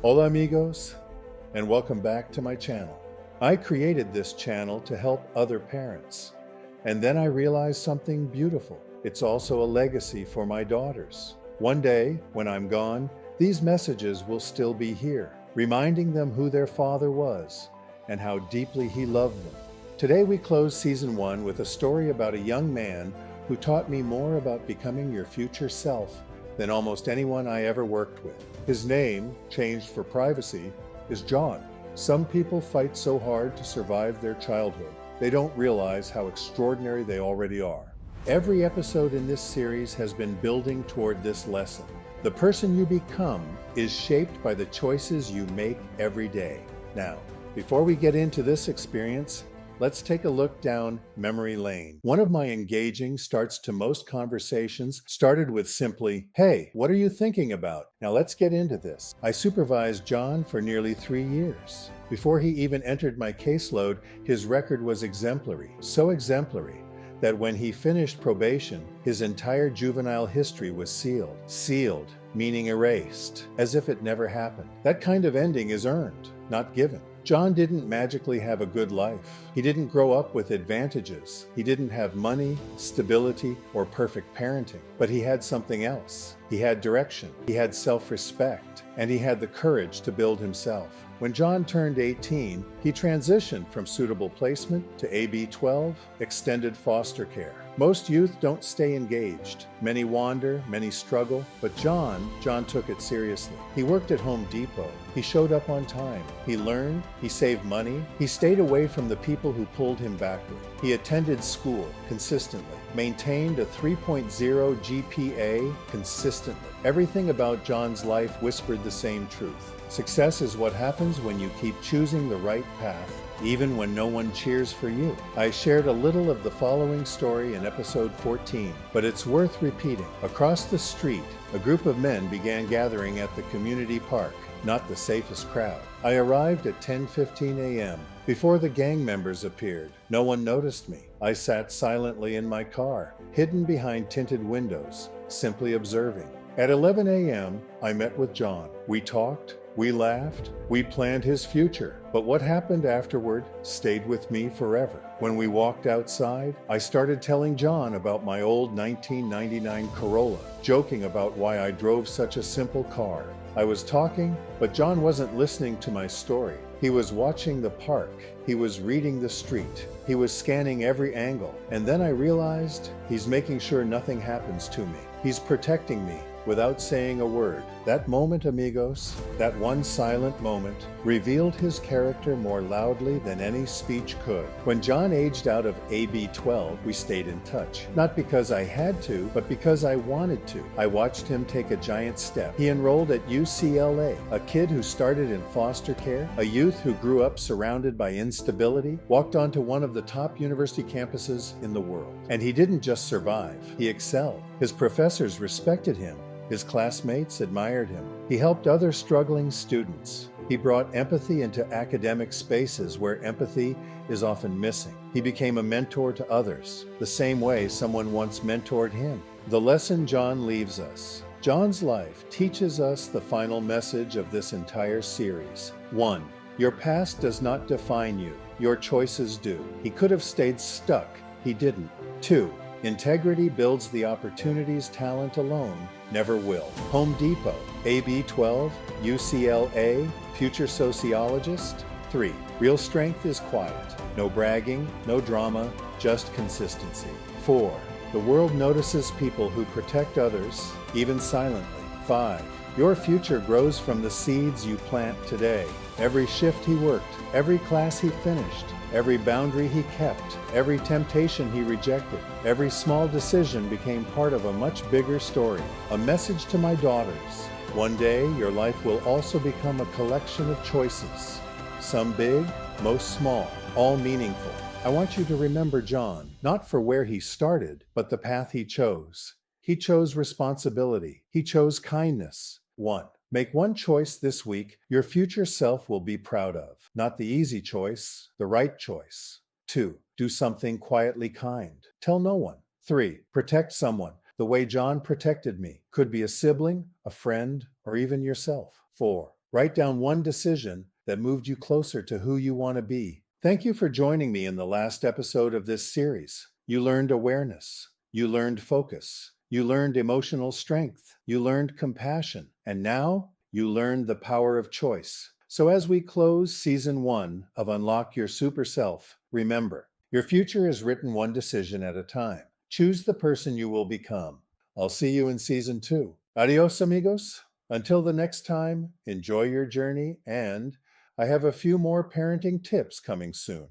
Hola Amigos, and welcome back to my channel. I created this channel to help other parents, and then I realized something beautiful. It's also a legacy for my daughters. One day, when I'm gone, these messages will still be here, reminding them who their father was and how deeply he loved them. Today we close season 1 with a story about a young man who taught me more about becoming your future self than almost anyone I ever worked with. His name, changed for privacy, is John. Some people fight so hard to survive their childhood, they don't realize how extraordinary they already are. Every episode in this series has been building toward this lesson. The person you become is shaped by the choices you make every day. Now, before we get into this experience, let's take a look down memory lane. One of my engaging starts to most conversations started with simply, "Hey, what are you thinking about?" Now let's get into this. I supervised John for nearly 3 years. Before he even entered my caseload, his record was exemplary, so exemplary that when he finished probation, his entire juvenile history was sealed. Sealed, meaning erased, as if it never happened. That kind of ending is earned, not given. John didn't magically have a good life. He didn't grow up with advantages. He didn't have money, stability, or perfect parenting. But he had something else. He had direction. He had self-respect. And he had the courage to build himself. When John turned 18, he transitioned from suitable placement to AB-12, extended foster care. Most youth don't stay engaged. Many wander, many struggle, but John took it seriously. He worked at Home Depot. He showed up on time. He learned, he saved money. He stayed away from the people who pulled him backward. He attended school consistently, maintained a 3.0 GPA consistently. Everything about John's life whispered the same truth. Success is what happens when you keep choosing the right path, even when no one cheers for you. I shared a little of the following story in episode 14, but it's worth repeating. Across the street, a group of men began gathering at the community park, not the safest crowd. I arrived at 10:15 a.m. before the gang members appeared. No one noticed me. I sat silently in my car, hidden behind tinted windows, simply observing. At 11 a.m., I met with John. We talked. We laughed, we planned his future, but what happened afterward stayed with me forever. When we walked outside, I started telling John about my old 1999 Corolla, joking about why I drove such a simple car. I was talking, but John wasn't listening to my story. He was watching the park. He was reading the street. He was scanning every angle. And then I realized he's making sure nothing happens to me. He's protecting me without saying a word. That moment, amigos, that one silent moment, revealed his character more loudly than any speech could. When John aged out of AB-12, we stayed in touch. Not because I had to, but because I wanted to. I watched him take a giant step. He enrolled at UCLA, a kid who started in foster care, a youth who grew up surrounded by instability, walked onto one of the top university campuses in the world. And he didn't just survive, he excelled. His professors respected him. His classmates admired him. He helped other struggling students. He brought empathy into academic spaces where empathy is often missing. He became a mentor to others, the same way someone once mentored him. The lesson John leaves us. John's life teaches us the final message of this entire series. 1. Your past does not define you. Your choices do. He could have stayed stuck. He didn't. 2. Integrity builds the opportunities talent alone never will. Home Depot, AB-12, UCLA, future sociologist. 3. Real strength is quiet. No bragging, no drama, just consistency. 4. The world notices people who protect others, even silently. 5. Your future grows from the seeds you plant today. Every shift he worked, every class he finished, every boundary he kept, every temptation he rejected, every small decision became part of a much bigger story. A message to my daughters. One day, your life will also become a collection of choices. Some big, most small, all meaningful. I want you to remember John, not for where he started, but the path he chose. He chose responsibility. He chose kindness. 1. Make one choice this week your future self will be proud of. Not the easy choice, the right choice. 2. Do something quietly kind. Tell no one. 3. Protect someone the way John protected me. Could be a sibling, a friend, or even yourself. 4. Write down one decision that moved you closer to who you want to be. Thank you for joining me in the last episode of this series. You learned awareness. You learned focus. You learned emotional strength. You learned compassion. And now you learned the power of choice. So as we close season 1 of Unlock Your Super Self, remember, your future is written one decision at a time. Choose the person you will become. I'll see you in season 2. Adios, amigos. Until the next time, enjoy your journey, and I have a few more parenting tips coming soon.